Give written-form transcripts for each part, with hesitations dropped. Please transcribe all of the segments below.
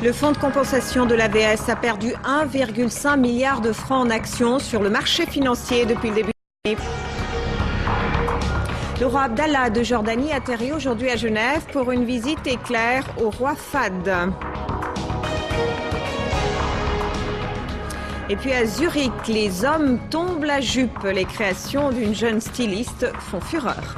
Le fonds de compensation de l'AVS a perdu 1,5 milliard de francs en actions sur le marché financier depuis le début de l'année. Le roi Abdallah de Jordanie atterrit aujourd'hui à Genève pour une visite éclair au roi Fahd. Et puis à Zurich, les hommes tombent la jupe. Les créations d'une jeune styliste font fureur.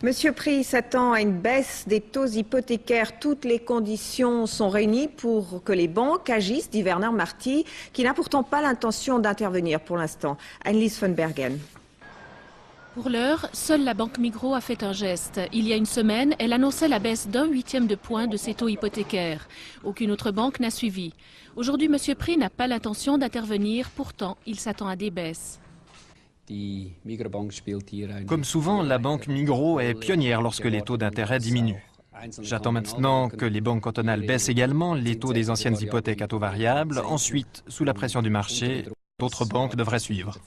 Monsieur Prix s'attend à une baisse des taux hypothécaires. Toutes les conditions sont réunies pour que les banques agissent, dit Werner Marti, qui n'a pourtant pas l'intention d'intervenir pour l'instant. Annelies von Bergen. Pour l'heure, seule la Banque Migros a fait un geste. Il y a une semaine, elle annonçait la baisse d'1/8 de point de ses taux hypothécaires. Aucune autre banque n'a suivi. Aujourd'hui, M. Prix n'a pas l'intention d'intervenir. Pourtant, il s'attend à des baisses. Comme souvent, la banque Migros est pionnière lorsque les taux d'intérêt diminuent. J'attends maintenant que les banques cantonales baissent également les taux des anciennes hypothèques à taux variables. Ensuite, sous la pression du marché, d'autres banques devraient suivre.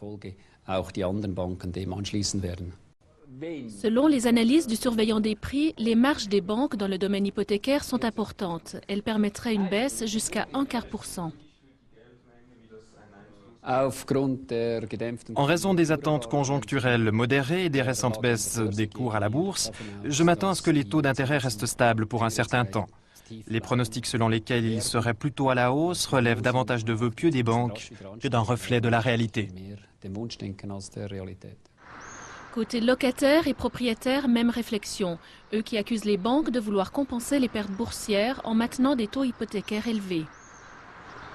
Selon les analyses du surveillant des prix, les marges des banques dans le domaine hypothécaire sont importantes. Elles permettraient une baisse jusqu'à 0,25%. En raison des attentes conjoncturelles modérées et des récentes baisses des cours à la bourse, je m'attends à ce que les taux d'intérêt restent stables pour un certain temps. Les pronostics selon lesquels ils seraient plutôt à la hausse relèvent davantage de vœux pieux des banques que d'un reflet de la réalité. Côté locataires et propriétaires, même réflexion. Eux qui accusent les banques de vouloir compenser les pertes boursières en maintenant des taux hypothécaires élevés.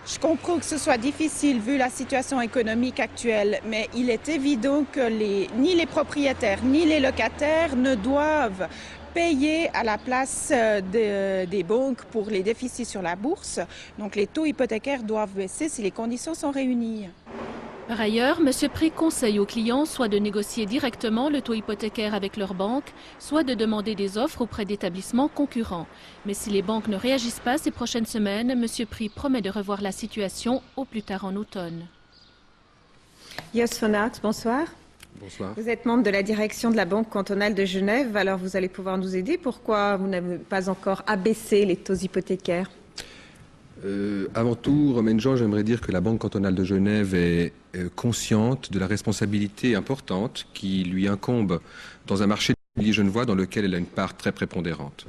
Je comprends que ce soit difficile vu la situation économique actuelle, mais il est évident que ni les propriétaires ni les locataires ne doivent payer à la place des banques pour les déficits sur la bourse. Donc les taux hypothécaires doivent baisser si les conditions sont réunies. Par ailleurs, M. Prix conseille aux clients soit de négocier directement le taux hypothécaire avec leur banque, soit de demander des offres auprès d'établissements concurrents. Mais si les banques ne réagissent pas ces prochaines semaines, M. Prix promet de revoir la situation au plus tard en automne. Jos von Arx, bonsoir. Bonsoir. Vous êtes membre de la direction de la Banque cantonale de Genève, alors vous allez pouvoir nous aider. Pourquoi vous n'avez pas encore abaissé les taux hypothécaires ? Avant tout, Romain Jean, j'aimerais dire que la Banque cantonale de Genève est consciente de la responsabilité importante qui lui incombe dans un marché genevois dans lequel elle a une part très prépondérante.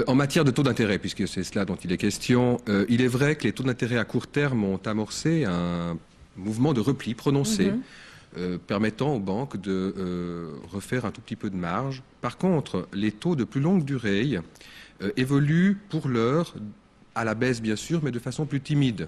En matière de taux d'intérêt, puisque c'est cela dont il est question, il est vrai que les taux d'intérêt à court terme ont amorcé un mouvement de repli prononcé, permettant aux banques de refaire un tout petit peu de marge. Par contre, les taux de plus longue durée évoluent pour l'heure à la baisse bien sûr, mais de façon plus timide.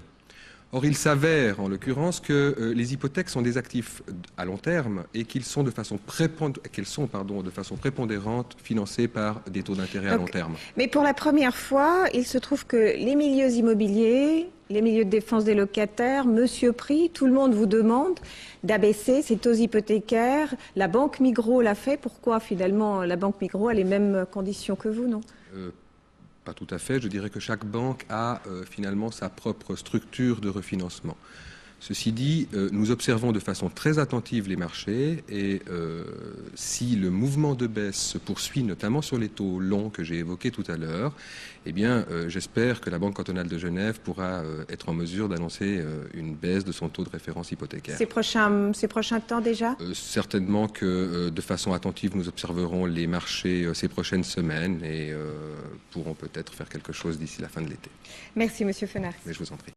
Or, il s'avère en l'occurrence que les hypothèques sont des actifs à long terme et qu'ils sont de façon prépondérante financés par des taux d'intérêt à long terme. Mais pour la première fois, il se trouve que les milieux immobiliers, les milieux de défense des locataires, Monsieur Prix, tout le monde vous demande d'abaisser ces taux hypothécaires. La Banque Migros l'a fait. Pourquoi finalement la Banque Migros a les mêmes conditions que vous, non ? Pas tout à fait. Je dirais que chaque banque a finalement sa propre structure de refinancement. Ceci dit, nous observons de façon très attentive les marchés et si le mouvement de baisse se poursuit, notamment sur les taux longs que j'ai évoqués tout à l'heure, eh bien, j'espère que la Banque cantonale de Genève pourra être en mesure d'annoncer une baisse de son taux de référence hypothécaire. Ces prochains temps déjà ? Certainement que de façon attentive, nous observerons les marchés ces prochaines semaines et pourrons peut-être faire quelque chose d'ici la fin de l'été. Merci, Monsieur von Arx. Mais je vous en prie.